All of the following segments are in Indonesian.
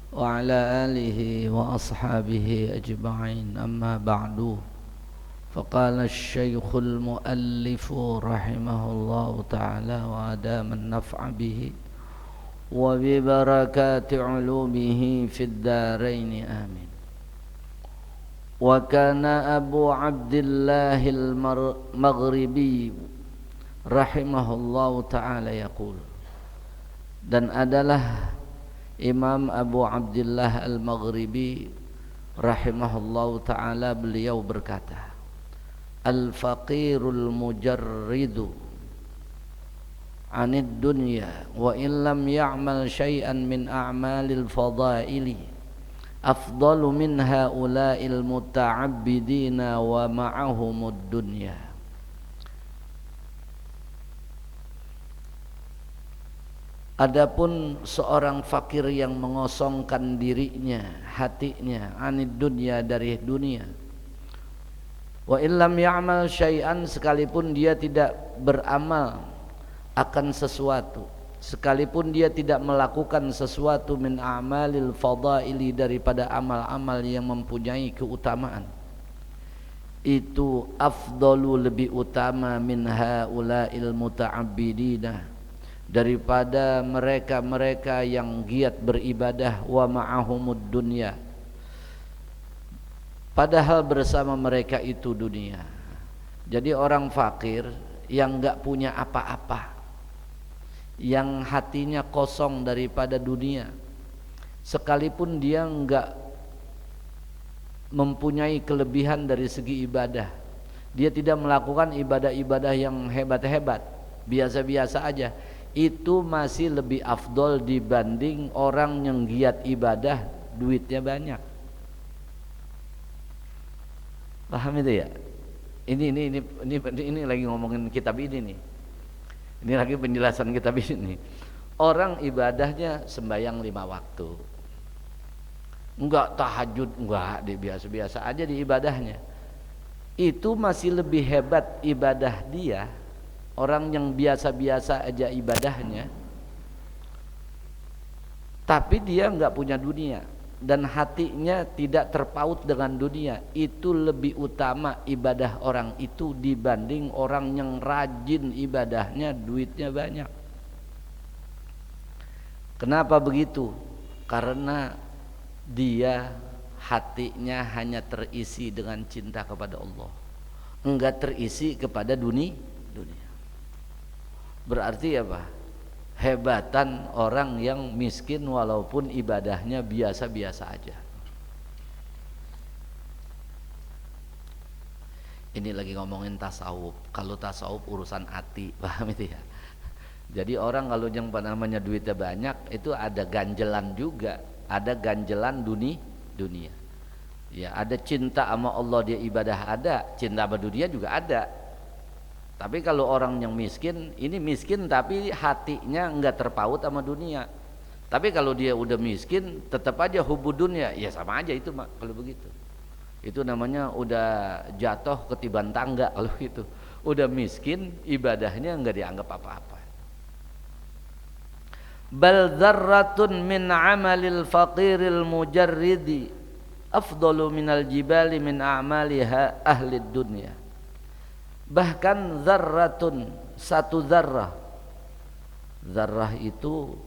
وعلى آله وأصحابه أجمعين أما بعد فقال الشيخ المؤلف رحمه الله تعالى وأدام النفع به وببركات علومه في الدارين آمين. وكان أبو عبد الله المغربي رحمه الله تعالى يقول, dan adalah Imam Abu Abdillah Al-Maghribi rahimahullahu ta'ala, beliau berkata, Al-faqirul mujarridu anid dunya wa illam ya'mal syai'an min a'malil fadaili afdalu min haula'il muta'abbidina wa ma'ahumud dunya. Adapun seorang fakir yang mengosongkan dirinya, hatinya, anid dunya, dari dunia, wa illam ya'mal syai'an, sekalipun dia tidak beramal akan sesuatu, sekalipun dia tidak melakukan sesuatu min a'malil fadaili, daripada amal-amal yang mempunyai keutamaan, itu afdalu, lebih utama, min haula'il muta'abbidina, daripada mereka-mereka yang giat beribadah, wa ma'ahumud dunya, padahal bersama mereka itu dunia. Jadi orang fakir yang enggak punya apa-apa, yang hatinya kosong daripada dunia, sekalipun dia enggak mempunyai kelebihan dari segi ibadah, dia tidak melakukan ibadah-ibadah yang hebat-hebat, biasa-biasa aja, itu masih lebih afdol dibanding orang yang giat ibadah, duitnya banyak. Paham itu ya? Ini lagi ngomongin kitab ini nih. Ini lagi penjelasan kitab ini. Orang ibadahnya sembahyang 5 waktu, enggak tahajud, enggak, dia biasa-biasa aja di ibadahnya. Itu masih lebih hebat ibadah dia, orang yang biasa-biasa aja ibadahnya, tapi dia enggak punya dunia dan hatinya tidak terpaut dengan dunia. Itu lebih utama ibadah orang itu dibanding orang yang rajin ibadahnya, duitnya banyak. Kenapa begitu? Karena dia hatinya hanya terisi dengan cinta kepada Allah, enggak terisi kepada dunia. Berarti apa? Hebatan orang yang miskin walaupun ibadahnya biasa-biasa aja. Ini lagi ngomongin tasawuf. Kalau tasawuf urusan hati, paham itu ya? Jadi orang kalau yang namanya duitnya banyak, itu ada ganjelan juga, ada ganjelan dunia. Ya, ada cinta sama Allah, dia ibadah ada, cinta sama dunia juga ada. Tapi kalau orang yang miskin, ini miskin tapi hatinya enggak terpaut sama dunia. Tapi kalau dia udah miskin, tetap aja hubud dunia, ya sama aja itu kalau begitu. Itu namanya udah jatuh ketiban tangga kalau gitu. Udah miskin, ibadahnya enggak dianggap apa-apa. Bal dzarratun min amalil faqiril mujarridi afdalu minal jibali min a'maliha ahli dunya. Bahkan zarratun, satu zarrah. Zarrah itu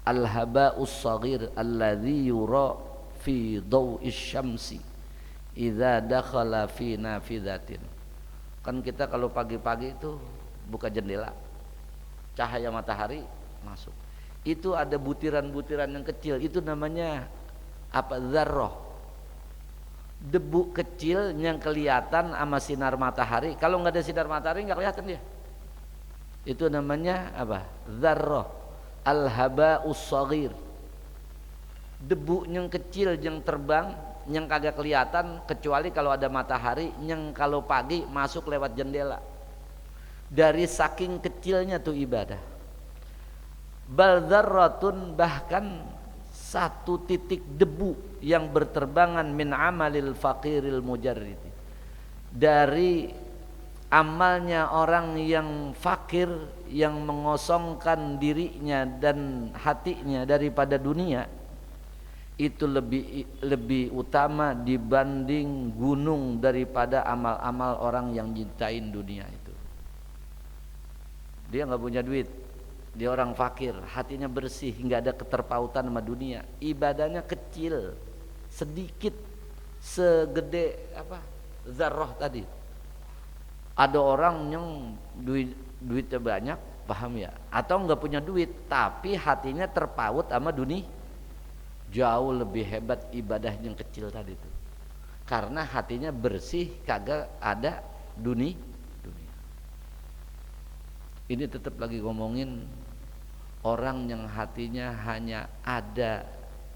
al-haba'us saghir alladhi yura fi dhaw'is syamsi idza dakhala fi nafidatin. Kan kita kalau pagi-pagi itu buka jendela, cahaya matahari masuk, itu ada butiran-butiran yang kecil, itu namanya apa? Zarrah. Debu kecil yang kelihatan sama sinar matahari. Kalau nggak ada sinar matahari nggak kelihatan dia. Itu namanya apa? Dzarrah, al-haba'us shaghir. Debu yang kecil yang terbang, yang kagak kelihatan kecuali kalau ada matahari, yang kalau pagi masuk lewat jendela. Dari saking kecilnya tuh ibadah. Bal dzarratun, bahkan satu titik debu yang berterbangan min amalil faqiril mujarrid, dari amalnya orang yang fakir, yang mengosongkan dirinya dan hatinya daripada dunia, itu lebih utama dibanding gunung daripada amal-amal orang yang cintain dunia itu. Dia nggak punya duit, dia orang fakir, hatinya bersih, nggak ada keterpautan sama dunia, ibadahnya kecil, sedikit, segede apa zarrah tadi. Ada orang yang duitnya banyak, paham ya, atau nggak punya duit tapi hatinya terpaut sama dunia, jauh lebih hebat ibadah yang kecil tadi itu, karena hatinya bersih, kagak ada dunia. Ini tetap lagi ngomongin orang yang hatinya hanya ada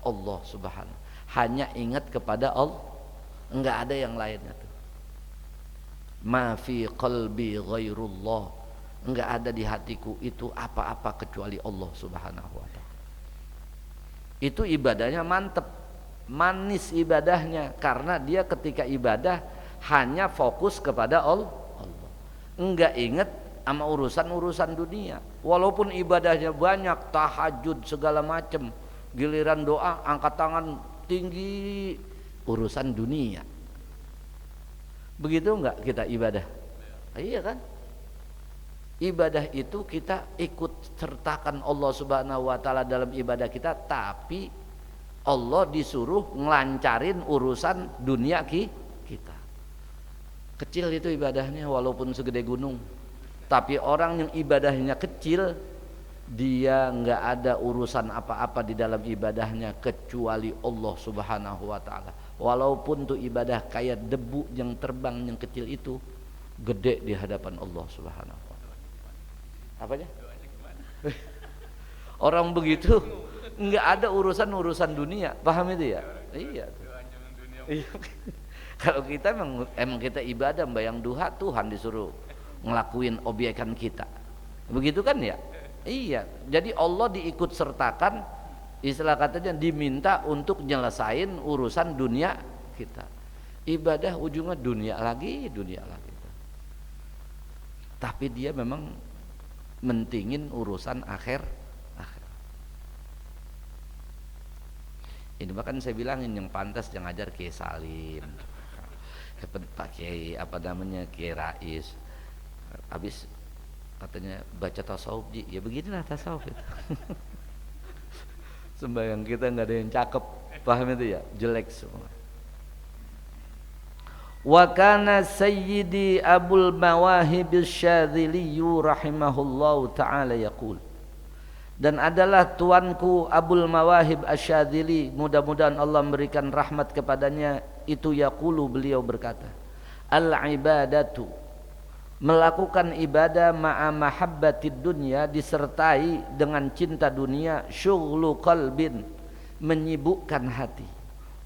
Allah Subhanahu, hanya ingat kepada Allah, enggak ada yang lainnya tuh. Ma fi qalbi ghairullah, enggak ada di hatiku itu apa-apa kecuali Allah Subhanahu wa taala. Itu ibadahnya mantep, manis ibadahnya, karena dia ketika ibadah hanya fokus kepada Allah, enggak ingat sama urusan-urusan dunia. Walaupun ibadahnya banyak, tahajud segala macam, giliran doa angkat tangan tinggi, urusan dunia. Begitu enggak kita ibadah? Iya kan? Ibadah itu kita ikut sertakan Allah Subhanahu wa taala dalam ibadah kita, tapi Allah disuruh ngelancarin urusan dunia kita. Kecil itu ibadahnya walaupun segede gunung. Tapi orang yang ibadahnya kecil, dia nggak ada urusan apa-apa di dalam ibadahnya kecuali Allah Subhanahu wa taala. Walaupun tuh ibadah kayak debu yang terbang yang kecil itu, gede di hadapan Allah Subhanahu wa taala. Apanya? Orang begitu nggak ada urusan dunia, paham itu ya? Iya. Kalau kita emang kita ibadah membayang duha, Tuhan disuruh ngelakuin obyekan kita, begitu kan ya? Iya. Jadi Allah diikut sertakan, istilah katanya diminta untuk nyelesain urusan dunia kita. Ibadah ujungnya dunia lagi. Tapi dia memang mentingin urusan akhir. Ini bahkan saya bilangin yang pantas yang ngajar Kiai Salim, Pak Kiai apa namanya, Kiai Rais, habis katanya baca tasawuf, ya beginilah tasawuf itu. Sembahyang kita nggak ada yang cakep, paham itu ya, jelek semua. Wa kana sayyidi Abul Mawahib Asy-Syadzili rahimahullahu taala yaqul, dan adalah tuanku Abul Mawahib Asy-Syadzili, mudah-mudahan Allah memberikan rahmat kepadanya, itu yaqulu, beliau berkata, al ibadatu, melakukan ibadah, ma'a mahabbatid dunya, disertai dengan cinta dunia, syughlu qalbin, menyibukkan hati,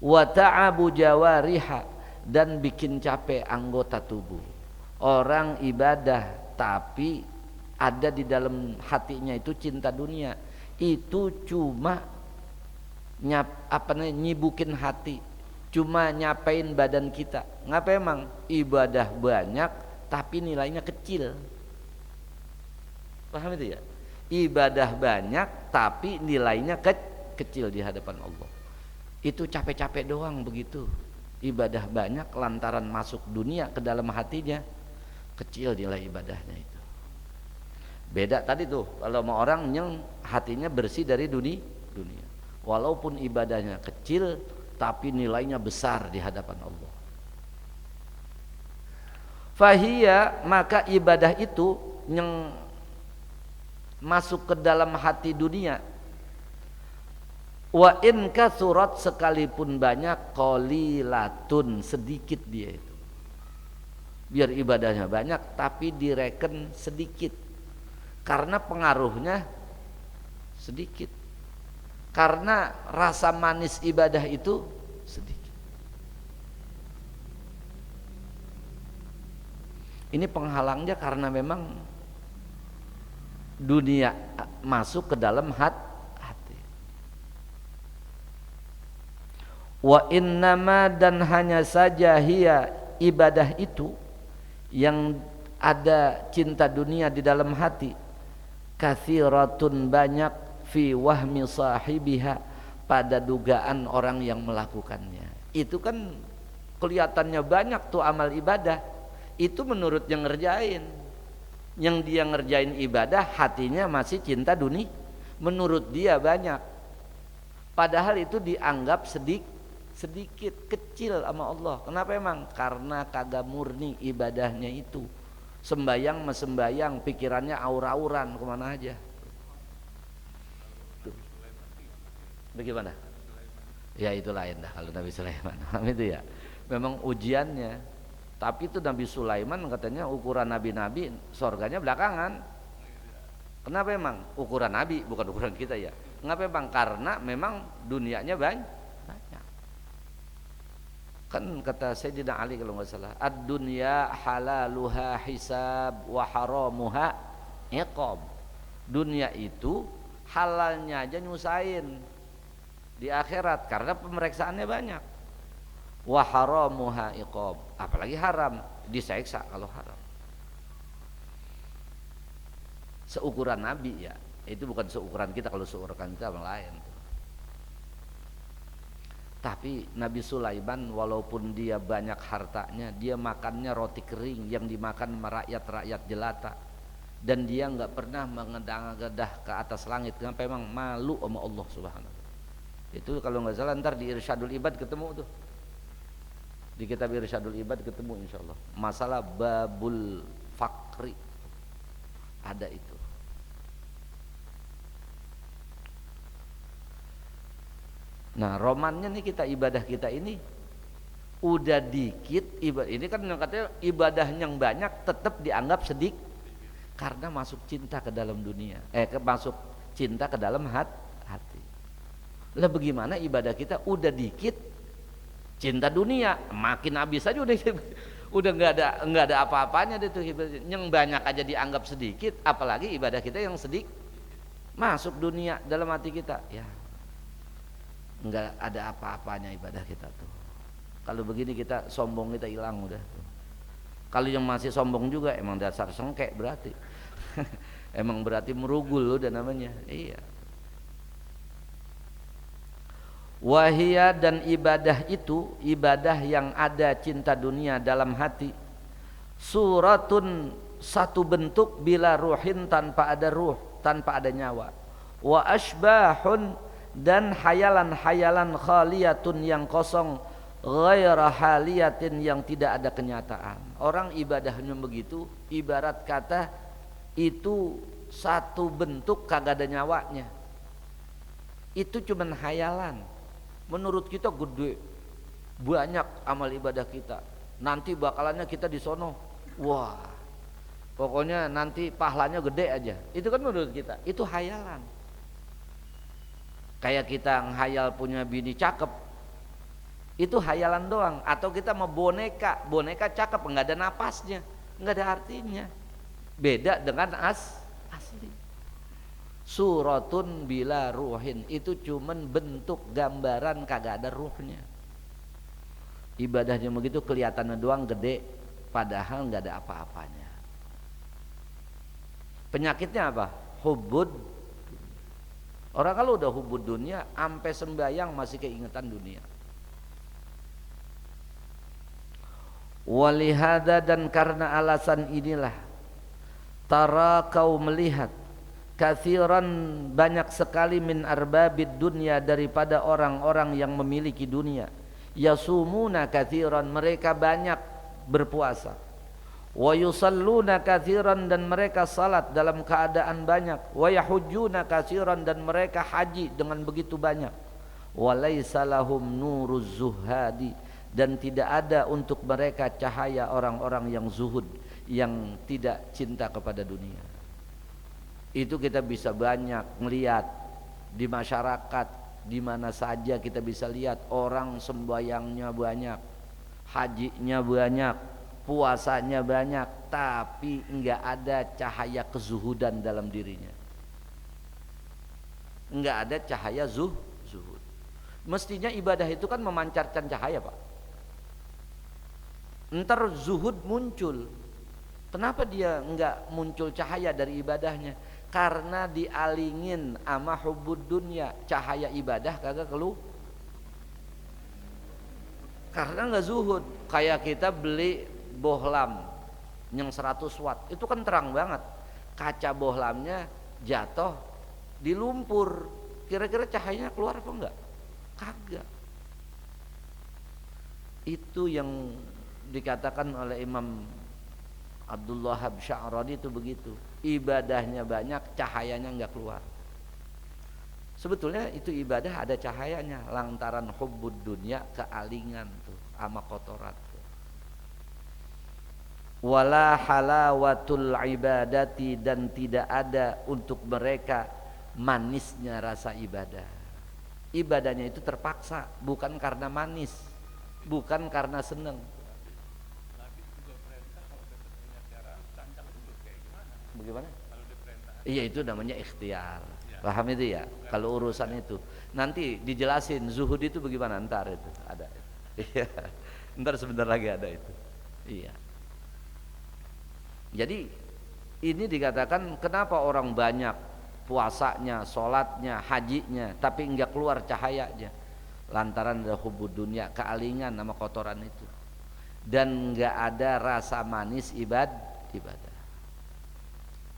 wa ta'abu jawariha, dan bikin capek anggota tubuh. Orang ibadah tapi ada di dalam hatinya itu cinta dunia, itu cuma nyibukin hati, cuma nyapain badan kita. Ngapa emang? Ibadah banyak tapi nilainya kecil, paham itu ya? Ibadah banyak tapi nilainya kecil di hadapan Allah. Itu capek-capek doang begitu. Ibadah banyak lantaran masuk dunia ke dalam hatinya, kecil nilai ibadahnya itu. Beda tadi tuh kalau sama orang yang hatinya bersih dari dunia, walaupun ibadahnya kecil tapi nilainya besar di hadapan Allah. Fahiyya, maka ibadah itu yang masuk ke dalam hati dunia, wa in kasurat, sekalipun banyak, qalilatun, sedikit dia itu. Biar ibadahnya banyak tapi direken sedikit, karena pengaruhnya sedikit, karena rasa manis ibadah itu sedikit. Ini penghalangnya karena memang dunia masuk ke dalam hati. Wa innama, dan hanya saja, hiya, ibadah itu yang ada cinta dunia di dalam hati, katsiratun, banyak, fi wahmi sahibiha, pada dugaan orang yang melakukannya. Itu kan kelihatannya banyak tuh amal ibadah, itu menurut yang ngerjain. Yang dia ngerjain ibadah hatinya masih cinta dunia, menurut dia banyak, padahal itu dianggap sedikit kecil sama Allah. Kenapa emang? Karena kagak murni ibadahnya itu. Sembayang mesembayang, pikirannya aur-auran kemana aja. Tuh. Bagaimana? Ya itu lain dah kalau Nabi Sulaiman. Itu ya memang ujiannya. Tapi itu Nabi Sulaiman katanya ukuran nabi-nabi sorganya belakangan. Kenapa emang? Ukuran nabi bukan ukuran kita ya. Kenapa emang? Karena memang dunianya banyak. Kan kata Sayyidina Ali kalau nggak salah, ad-dunya halaluha hisab wa haramuha iqab. Dunia itu halalnya aja nyusahin di akhirat karena pemeriksaannya banyak. Wa haramuha iqab, apalagi haram disiksa kalau haram. Seukuran nabi ya, itu bukan seukuran kita. Kalau seukuran kita yang lain. Tapi Nabi Sulaiman walaupun dia banyak hartanya, dia makannya roti kering yang dimakan rakyat-rakyat jelata, dan dia nggak pernah mengedah-gedah ke atas langit. Kenapa? Memang malu sama Allah Subhanahu. Itu kalau nggak salah ntar di Irsyadul Ibad ketemu tuh, di kitab Irsyadul Ibad ketemu insyaallah masalah babul fakri, ada itu. Nah romannya nih kita ibadah kita ini udah dikit ibadah ini kan yang katanya ibadah yang banyak tetap dianggap sedikit karena masuk cinta ke dalam dunia, masuk cinta ke dalam hati. Lah bagaimana ibadah kita udah dikit cinta dunia, makin habis aja udah nggak ada apa-apanya deh tuh. Yang banyak aja dianggap sedikit, apalagi ibadah kita yang sedikit masuk dunia dalam hati kita ya. Enggak ada apa-apanya ibadah kita tuh. Kalau begini kita sombong kita hilang udah. Kalau yang masih sombong juga emang dasar sengkek berarti. Emang berarti merugul udah namanya. Iya. Wahia, dan ibadah itu ibadah yang ada cinta dunia dalam hati. Suratun, satu bentuk, bila ruhin, tanpa ada ruh, tanpa ada nyawa. Wa asbahun, dan hayalan-hayalan khaliyatun, yang kosong, ghaira haliyatin, yang tidak ada kenyataan. Orang ibadahnya begitu, ibarat kata itu satu bentuk kagak ada nyawanya. Itu cuman hayalan. Menurut kita gede, banyak amal ibadah kita. Nanti bakalannya kita di sono. Wah, pokoknya nanti pahalanya gede aja. Itu kan menurut kita, itu hayalan. Kayak kita menghayal punya bini cakep, itu hayalan doang. Atau kita mau boneka cakep nggak ada napasnya, nggak ada artinya. Beda dengan asli. Suratun bila ruhin, itu cuman bentuk gambaran, kagak ada ruhnya. Ibadahnya begitu kelihatannya doang gede, padahal nggak ada apa-apanya. Penyakitnya apa? Hubbud. Orang kalau udah hubud dunia, ampe sembahyang masih keingetan dunia. Walihada, dan karena alasan inilah, tara, kau melihat, kathiran, banyak sekali, min arbabid dunia, daripada orang-orang yang memiliki dunia, yasumuna kathiran, mereka banyak berpuasa, wa yusalluna katsiran, dan mereka salat dalam keadaan banyak, wa yahujjuna katsiran, dan mereka haji dengan begitu banyak, wa laisa lahum nuruz zuhadi, dan tidak ada untuk mereka cahaya orang-orang yang zuhud, yang tidak cinta kepada dunia. Itu kita bisa banyak melihat di masyarakat, di mana saja kita bisa lihat orang sembahyangnya banyak, hajinya banyak, puasanya banyak, tapi enggak ada cahaya kezuhudan dalam dirinya. Enggak ada cahaya zuhud. Mestinya ibadah itu kan memancarkan cahaya, Pak. Ntar zuhud muncul. Kenapa dia enggak muncul cahaya dari ibadahnya? Karena dialingin ama hubbud dunya, cahaya ibadah kagak keluar. Karena nggak zuhud. Kayak kita beli bohlam yang 100 watt, itu kan terang banget. Kaca bohlamnya jatuh di lumpur, kira-kira cahayanya keluar apa enggak? Kagak. Itu yang dikatakan oleh Imam Abdullah Sya'rani itu begitu. Ibadahnya banyak, cahayanya enggak keluar. Sebetulnya itu ibadah ada cahayanya, lantaran hubbud dunya, kealingan tuh sama kotoran tuh. Wala halawatul ibadati, dan tidak ada untuk mereka manisnya rasa ibadah. Ibadahnya itu terpaksa, bukan karena manis, bukan karena seneng. Bagaimana? Iya, itu namanya ikhtiar. Paham itu ya? Kalau urusan itu nanti dijelasin zuhud itu bagaimana, ntar itu ada. Iya. Ntar sebentar lagi ada itu. Iya. Jadi ini dikatakan kenapa orang banyak puasanya, sholatnya, hajinya, tapi enggak keluar cahayanya, lantaran ada hubbud dunya, kealingan nama kotoran itu, dan enggak ada rasa manis ibadah.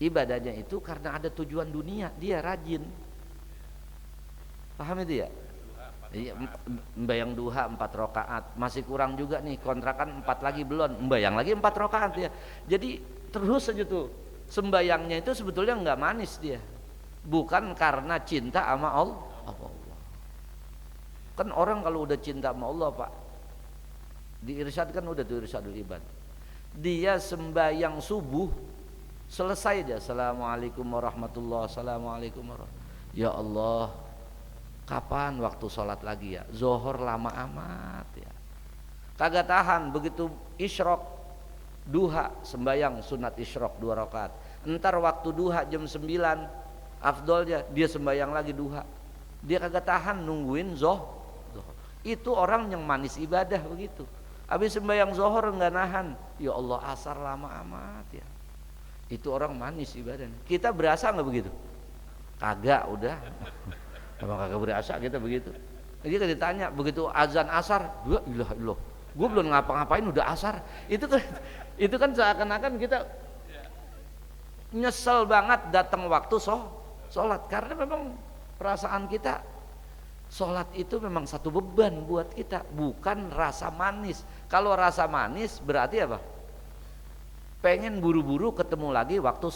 Ibadahnya itu karena ada tujuan dunia, dia rajin. Paham itu ya? Iya, membayang duha 4 rakaat, masih kurang juga nih, kontrakan 4 lagi belum, membayang lagi 4 rakaat ya. Jadi terus saja tuh sembayangnya itu sebetulnya nggak manis dia, bukan karena cinta sama Allah. Kan orang kalau udah cinta sama Allah Pak, diirsyadkan udah tuh irsyadul ibad, dia sembayang subuh selesai aja, assalamualaikum warahmatullahi, assalamualaikum warahmatullahi, ya Allah kapan waktu sholat lagi ya, zohor lama amat ya, kagak tahan. Begitu isyrok duha, sembayang sunat isyrok 2 rakaat, entar waktu duha jam 9 afdolnya dia sembayang lagi duha, dia kagak tahan nungguin zohor. Itu orang yang manis ibadah begitu. Habis sembayang zohor enggak nahan, ya Allah asar lama amat ya, itu orang manis ibadahnya. Kita berasa nggak begitu? Kagak, udah. Emang kagak berasa kita begitu. Jadi kita ditanya begitu azan asar, ya ilah, gue belum ngapa-ngapain udah asar. Itu kan seakan-akan kita nyesel banget datang waktu sholat, karena memang perasaan kita sholat itu memang satu beban buat kita, bukan rasa manis. Kalau rasa manis berarti apa? Pengen buru-buru ketemu lagi waktu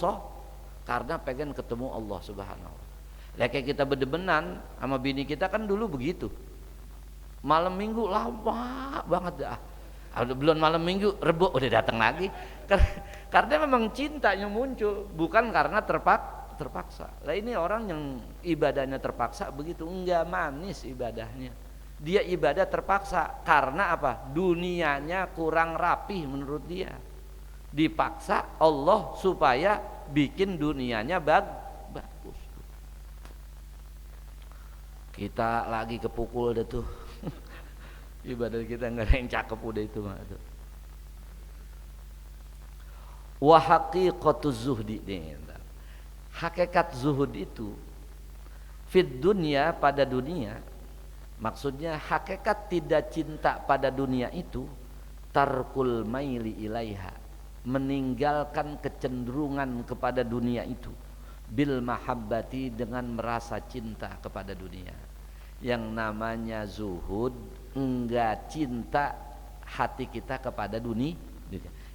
karena pengen ketemu Allah Subhanahu wa ta'ala. Kayak kita bedebenan sama bini kita kan dulu begitu. Malam minggu lama banget dah. Belum malam minggu Rebo udah datang lagi. Karena memang cinta yang muncul, bukan karena terpaksa. Lah ini orang yang ibadahnya terpaksa begitu, enggak manis ibadahnya. Dia ibadah terpaksa karena apa? Dunianya kurang rapih menurut dia. Dipaksa Allah supaya bikin dunianya bagus. Kita lagi kepukul deh tuh. Ibadah kita nggak ada yang cakep udah itu mah tuh. Wa haqiqatuz zuhdi, hakikat zuhud itu fid dunya, pada dunia. Maksudnya hakikat tidak cinta pada dunia itu tarkul maili ilaiha, meninggalkan kecenderungan kepada dunia itu, bil mahabbati, dengan merasa cinta kepada dunia. Yang namanya zuhud enggak cinta hati kita kepada dunia.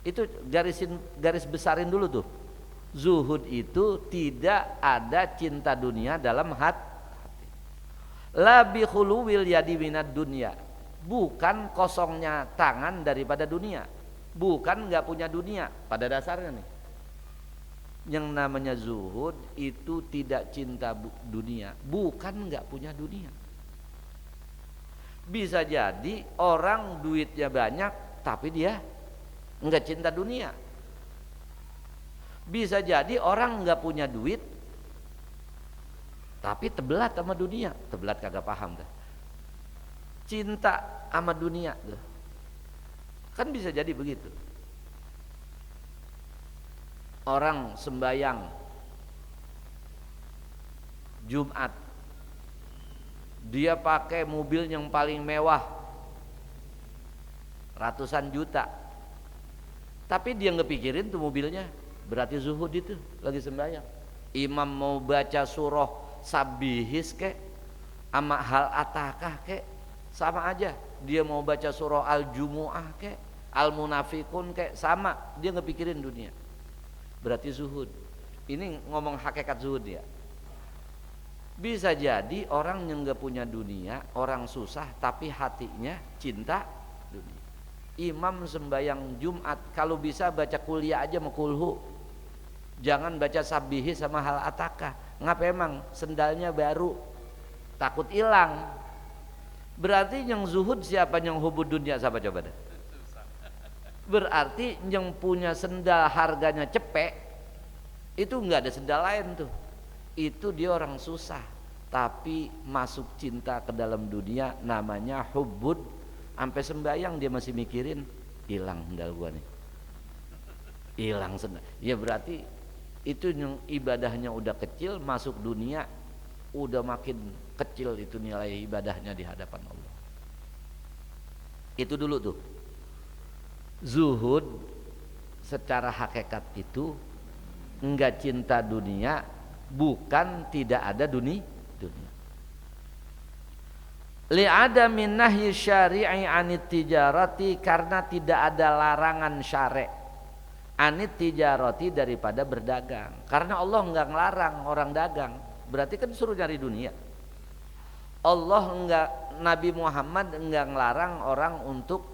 Itu garis besarin dulu tuh. Zuhud itu tidak ada cinta dunia dalam hati. La bi khuluwil yadi minad dunya, bukan kosongnya tangan daripada dunia, bukan nggak punya dunia. Pada dasarnya nih, yang namanya zuhud itu tidak cinta dunia, bukan nggak punya dunia. Bisa jadi orang duitnya banyak tapi dia nggak cinta dunia. Bisa jadi orang nggak punya duit tapi tebelat sama dunia. Tebelat kagak paham dah, cinta sama dunia tuh. Kan bisa jadi begitu. Orang sembayang Jumat dia pakai mobil yang paling mewah ratusan juta, tapi dia nggak pikirin tuh mobilnya, berarti zuhud itu lagi sembahyang. Imam mau baca surah Sabihis kek sama hal atakah kek sama aja, dia mau baca surah Al-Jumu'ah kek Al-Munafikun kek sama, dia nggak pikirin dunia, berarti zuhud. Ini ngomong hakikat zuhud ya. Bisa jadi orang yang nggak punya dunia, orang susah tapi hatinya cinta dunia. Imam sembahyang Jumat kalau bisa baca kuliah aja mau kulhu, jangan baca sabihi sama hal ataka. Ngapa emang sendalnya baru takut hilang? Berarti yang zuhud siapa, yang hubud dunia siapa coba deh? Berarti yang punya sendal harganya cepek itu nggak ada sendal lain tuh, itu dia orang susah tapi masuk cinta ke dalam dunia, namanya hubud. Sampai sembahyang dia masih mikirin, hilang sendal gua nih, hilang sendal. Ya berarti itu yang ibadahnya udah kecil, masuk dunia udah makin kecil itu nilai ibadahnya di hadapan Allah. Itu dulu tuh. Zuhud secara hakikat itu enggak cinta dunia, bukan tidak ada dunia. Li'adamin nahyi syari'i anit tijarati, karena tidak ada larangan syari' anit tijarati daripada berdagang. Karena Allah enggak ngelarang orang dagang, berarti kan suruh cari dunia. Allah enggak, Nabi Muhammad enggak ngelarang orang untuk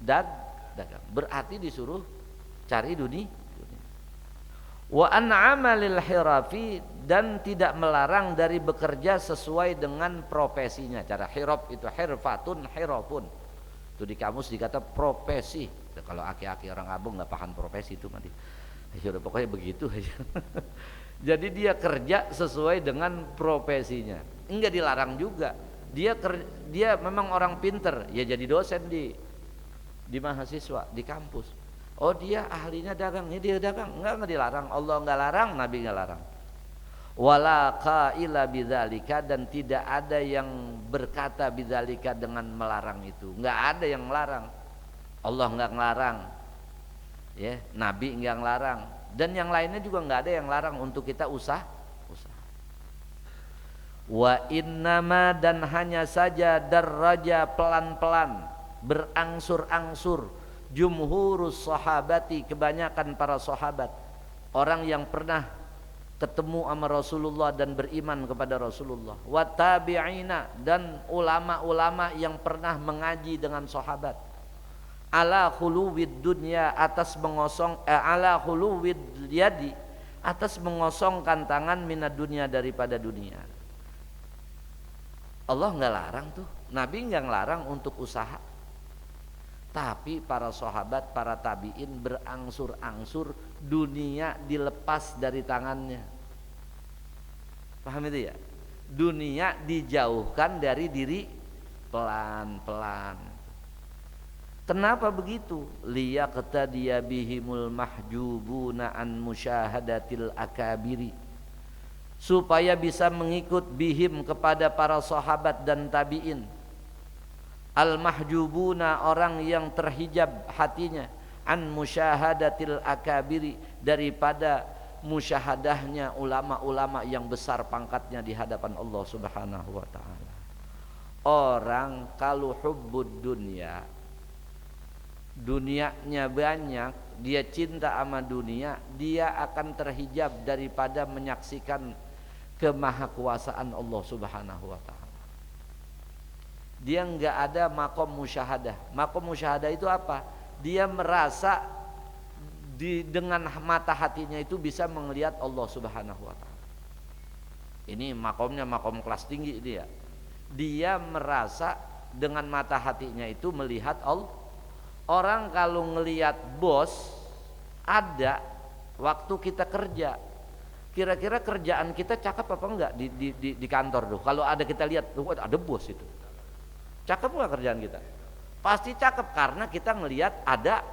dagang, berarti disuruh cari dunia. Wa an'ama lil hirafi, dan tidak melarang dari bekerja sesuai dengan profesinya. Cara hiraf itu hirfatun hirafun, itu di kamus dikata profesi. Kalau aki-aki orang abang nggak paham profesi itu mati. Ya udah pokoknya begitu aja. Jadi dia kerja sesuai dengan profesinya, enggak dilarang juga. Dia memang orang pinter, ya jadi dosen di mahasiswa di kampus. Oh dia ahlinya dagang, ya dia dagang, enggak dilarang. Allah enggak larang, Nabi enggak larang. Wala qaila bidzalika, dan tidak ada yang berkata bidzalika dengan melarang itu. Enggak ada yang melarang. Allah enggak ngelarang. Ya, Nabi enggak ngelarang, dan yang lainnya juga enggak ada yang larang untuk kita usaha. Wa innama, dan hanya saja daraja pelan-pelan, berangsur-angsur, jumhurus sahabati, kebanyakan para sahabat, orang yang pernah ketemu sama Rasulullah dan beriman kepada Rasulullah, wa tabi'ina, dan ulama-ulama yang pernah mengaji dengan sahabat, ala khuluwid dunya, atas mengosong ala khuluwid yadi, atas mengosongkan tangan minad dunya, daripada dunia. Allah enggak larang tuh, Nabi enggak ngelarang untuk usaha. Tapi para sahabat, para tabi'in berangsur-angsur dunia dilepas dari tangannya. Paham itu ya? Dunia dijauhkan dari diri pelan-pelan. Kenapa begitu? Liyaqtadiya bihimul mahjubuna an musyahadatil akabiri, supaya bisa mengikut bihim kepada para sahabat dan tabi'in. Al-mahjubuna, orang yang terhijab hatinya, an musyahadatil akabiri, daripada musyahadahnya ulama-ulama yang besar pangkatnya di hadapan Allah Subhanahu wa ta'ala. Orang kalau hubbud dunia, dunianya banyak, dia cinta sama dunia, dia akan terhijab daripada menyaksikan kemahakuasaan Allah Subhanahu wa ta'ala. Dia enggak ada makom musyahadah. Makom musyahadah itu apa? Dia merasa dengan mata hatinya itu bisa melihat Allah Subhanahu wa ta'ala. Ini makomnya makom kelas tinggi dia. Dia merasa dengan mata hatinya itu melihat Allah. Orang kalau ngelihat bos ada waktu kita kerja, kira-kira kerjaan kita cakep apa enggak di kantor tuh? Kalau ada kita lihat, ada bos itu. Cakep nggak kerjaan kita? Pasti cakep, karena kita ngelihat ada.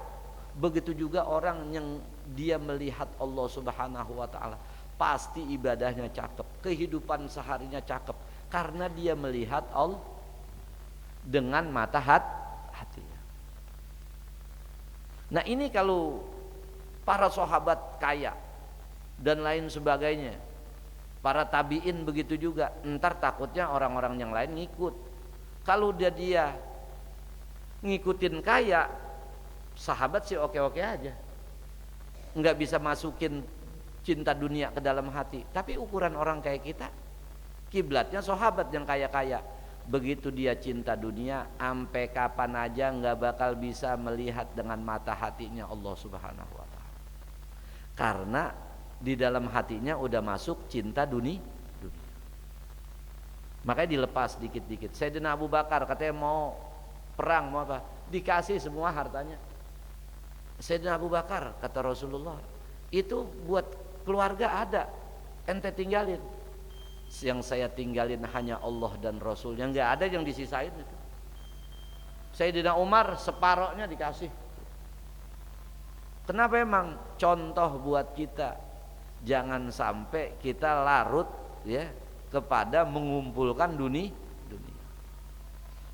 Begitu juga orang yang dia melihat Allah Subhanahu wa ta'ala, pasti ibadahnya cakep, kehidupan seharinya cakep, karena dia melihat Allah dengan mata hatinya. Nah ini kalau para sahabat kaya dan lain sebagainya, para tabiin begitu juga, entar takutnya orang-orang yang lain ngikut. Kalau dia ngikutin kaya, sahabat sih oke-oke aja, nggak bisa masukin cinta dunia ke dalam hati. Tapi ukuran orang kayak kita, kiblatnya sahabat yang kaya-kaya. Begitu dia cinta dunia, sampai kapan aja nggak bakal bisa melihat dengan mata hatinya Allah Subhanahu wa Ta'ala, karena di dalam hatinya udah masuk cinta dunia. Makanya dilepas dikit-dikit. Sayyidina Abu Bakar katanya mau perang, mau apa, dikasih semua hartanya. Sayyidina Abu Bakar kata Rasulullah, itu buat keluarga ada, ente tinggalin. Yang saya tinggalin hanya Allah dan Rasulnya, nggak ada yang disisain itu. Sayyidina Umar separohnya dikasih. Kenapa? Emang contoh buat kita, jangan sampai kita larut ya kepada mengumpulkan dunia.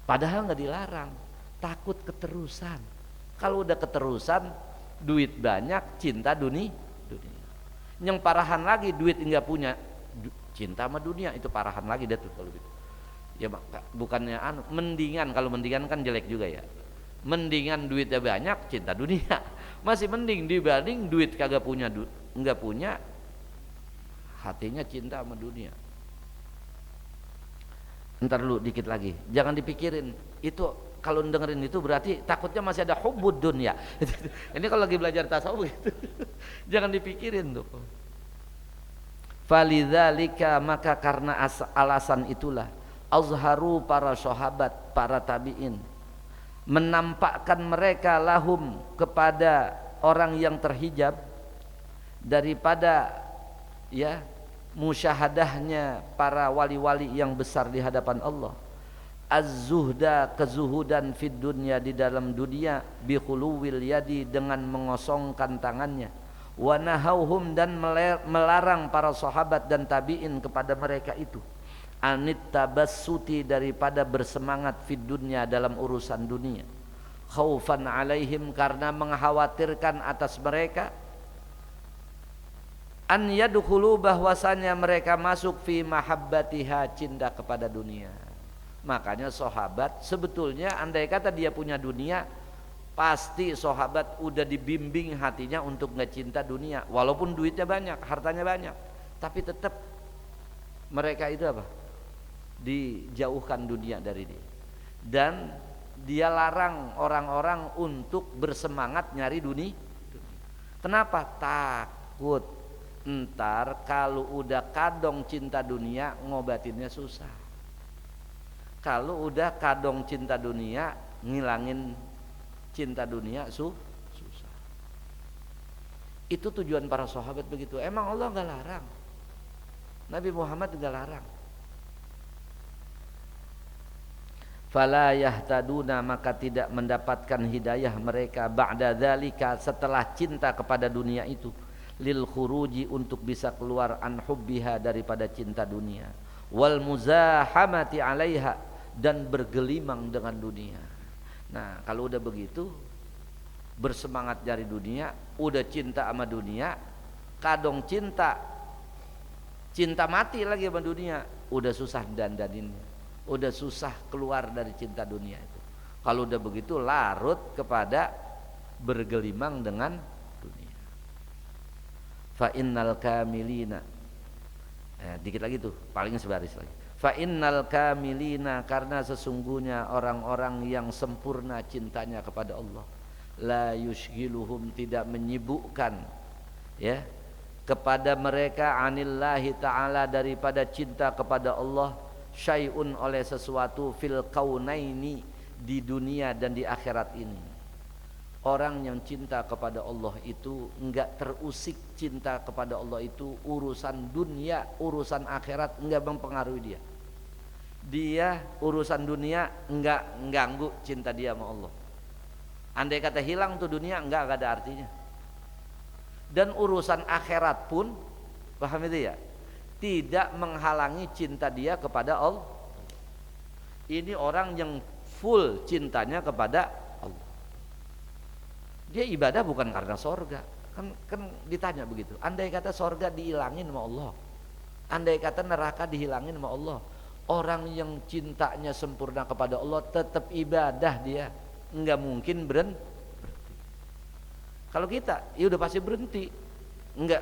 Padahal nggak dilarang, takut keterusan. Kalau udah keterusan, duit banyak, cinta dunia. Yang parahan lagi, duit nggak punya, cinta sama dunia, itu parahan lagi dah tuh kalau gitu. Ya bukannya mendingan, kalau mendingan kan jelek juga ya. Mendingan duitnya banyak, cinta dunia. Masih mending dibanding duit kagak punya, nggak punya, hatinya cinta sama dunia. Ntar dulu dikit lagi, jangan dipikirin itu. Kalau dengerin itu berarti takutnya masih ada hubbud dunya. Ini kalau lagi belajar tasawuf gitu. Jangan dipikirin tuh. Falidzalika, maka karena alasan itulah azharu para sahabat, para tabi'in, menampakkan mereka lahum kepada orang yang terhijab daripada ya musyahadahnya para wali-wali yang besar di hadapan Allah, az-zuhda, kezuhudan fid dunya, di dalam dunia, bi khuluwil yadi, dengan mengosongkan tangannya, wa nahauhum, dan melarang para sahabat dan tabi'in kepada mereka itu, anit tabassuti, daripada bersemangat fid dunya, dalam urusan dunia, khaufan alaihim, karena mengkhawatirkan atas mereka, an yadkhulu, bahwasanya mereka masuk fi mahabbatiha, cinta kepada dunia. Makanya sahabat sebetulnya andai kata dia punya dunia, pasti sahabat udah dibimbing hatinya untuk nggak cinta dunia, walaupun duitnya banyak, hartanya banyak, tapi tetap mereka itu apa? Dijauhkan dunia dari dia, dan dia larang orang-orang untuk bersemangat nyari dunia. Kenapa? Takut entar kalau udah kadong cinta dunia, ngobatinnya susah. Kalau udah kadong cinta dunia, ngilangin cinta dunia susah. Itu tujuan para sahabat begitu. Emang Allah nggak larang, Nabi Muhammad juga larang. Fala yahtaduna, maka tidak mendapatkan hidayah mereka, ba'da dzalika, setelah cinta kepada dunia itu, lil khuruji, untuk bisa keluar, an hubbiha, daripada cinta dunia, wal muzahamati alaiha, dan bergelimang dengan dunia. Nah kalau udah begitu, bersemangat dari dunia, udah cinta sama dunia, kadong cinta mati lagi sama dunia, udah susah dandaninnya, udah susah keluar dari cinta dunia itu. Kalau udah begitu larut kepada bergelimang dengan dunia. Fa innal kamilina, dikit lagi tuh, paling sebaris lagi. Fa innal kamilina, karena sesungguhnya orang-orang yang sempurna cintanya kepada Allah, la yushghiluhum, tidak menyibukkan ya kepada mereka, anillahi ta'ala, daripada cinta kepada Allah, syai'un, oleh sesuatu, fil kaunaini, di dunia dan di akhirat ini. Orang yang cinta kepada Allah itu enggak terusik, cinta kepada Allah itu urusan dunia, urusan akhirat enggak mempengaruhi dia. Dia urusan dunia enggak ganggu cinta dia sama Allah. Andai kata hilang tuh dunia, enggak ada artinya. Dan urusan akhirat pun Paham itu ya? Tidak menghalangi cinta dia kepada Allah. Ini orang yang full cintanya kepada Allah. Dia ibadah bukan karena sorga. Kan ditanya begitu. Andai kata sorga dihilangin sama Allah, andai kata neraka dihilangin sama Allah, orang yang cintanya sempurna kepada Allah tetap ibadah dia, nggak mungkin berhenti. Kalau kita, ya udah pasti berhenti.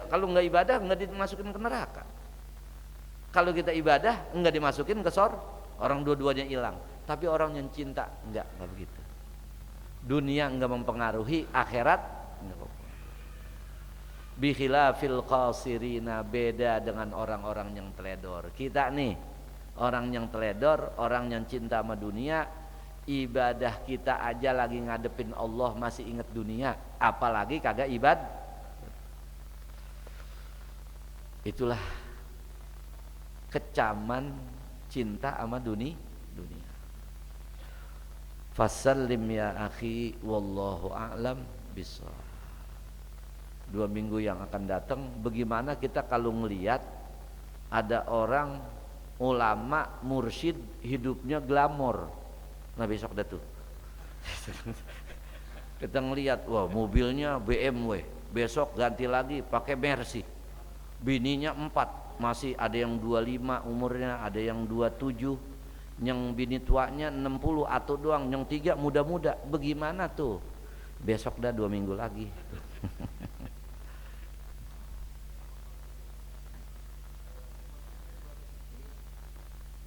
Kalau nggak ibadah nggak dimasukin ke neraka. Kalau kita ibadah nggak dimasukin ke orang dua-duanya hilang. Tapi orang yang cinta nggak begitu. Dunia nggak mempengaruhi, akhirat nggak mempengaruhi. Bikhilafil qasirina, beda dengan orang-orang yang teledor. Kita nih orang yang teledor, orang yang cinta sama dunia, ibadah kita aja lagi ngadepin Allah masih ingat dunia, apalagi kagak ibadah. Itulah kecaman cinta sama dunia. Fasallim ya akhi, wallahu a'lam bishawab. 2 minggu yang akan datang, bagaimana kita kalau ngelihat ada orang ulama mursyid hidupnya glamor. Nah besok dah tuh kita ngelihat, wah mobilnya BMW, besok ganti lagi pakai Mercy, bininya 4, masih ada yang 25 umurnya, ada yang 27, yang bini tuanya 60 atau doang, yang 3 muda-muda. Bagaimana tuh? Besok dah 2 minggu lagi.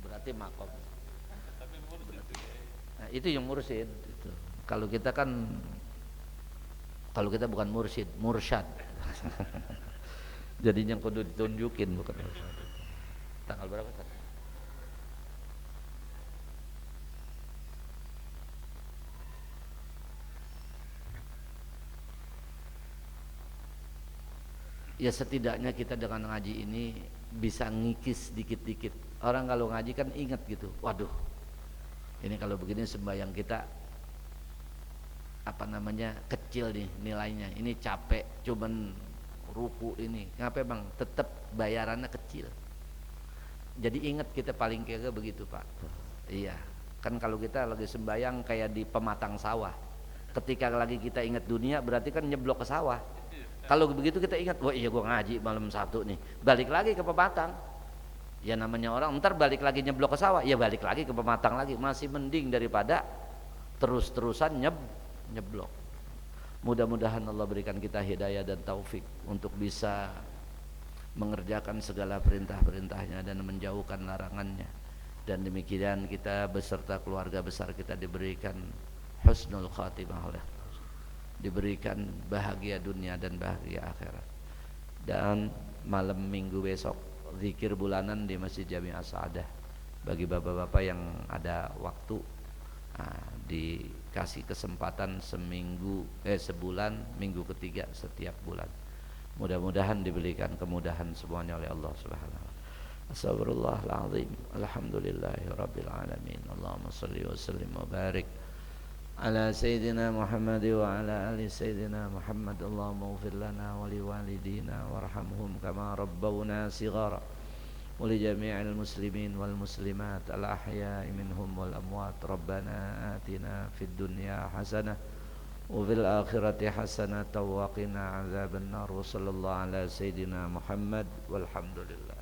Berarti makom. Nah, itu yang mursyid itu. Kalau kita bukan mursyid, mursyad. Jadinya kudu ditunjukin, bukan mursyad. Tanggal berapa? Ya setidaknya kita dengan ngaji ini bisa ngikis dikit-dikit. Orang kalau ngaji kan ingat gitu, waduh ini kalau begini sembahyang kita kecil nih nilainya, ini capek cuman ruku ini, ngapain bang, tetap bayarannya kecil. Jadi ingat kita paling kira begitu Pak. Iya kan, kalau kita lagi sembahyang kayak di pematang sawah, ketika lagi kita ingat dunia berarti kan nyeblok ke sawah. Kalau begitu kita ingat, wah iya gua ngaji malam 1 nih, balik lagi ke pematang. Ya namanya orang, ntar balik lagi nyeblok ke sawah, ya balik lagi ke pematang lagi. Masih mending daripada terus-terusan nyeblok. Mudah-mudahan Allah berikan kita hidayah dan taufik untuk bisa mengerjakan segala perintah-perintahnya dan menjauhkan larangannya. Dan demikian kita beserta keluarga besar kita diberikan husnul khatimah oleh Allah, diberikan bahagia dunia dan bahagia akhirat. Dan malam minggu besok zikir bulanan di Masjid Jami As-Sa'adah. Bagi bapak-bapak yang ada waktu, dikasih kesempatan sebulan, minggu ketiga setiap bulan. Mudah-mudahan diberikan kemudahan semuanya oleh Allah Subhanahu wa ta'ala. Astagfirullahaladzim. Alhamdulillahirabbil alamin. Allahumma shalli wa sallim wa barik ala sayyidina Muhammad wa ala ali sayyidina Muhammad. Allahumma ighfir lana wa liwalidina warhamhum kama rabbawna shighara wa li jami'il muslimin wal muslimat al ahya'i minhum wal amwat. Rabbana atina fid dunya hasanah wa fil akhirati hasanah wa qina adzabannar. Wa sallallahu ala sayyidina Muhammad walhamdulillah.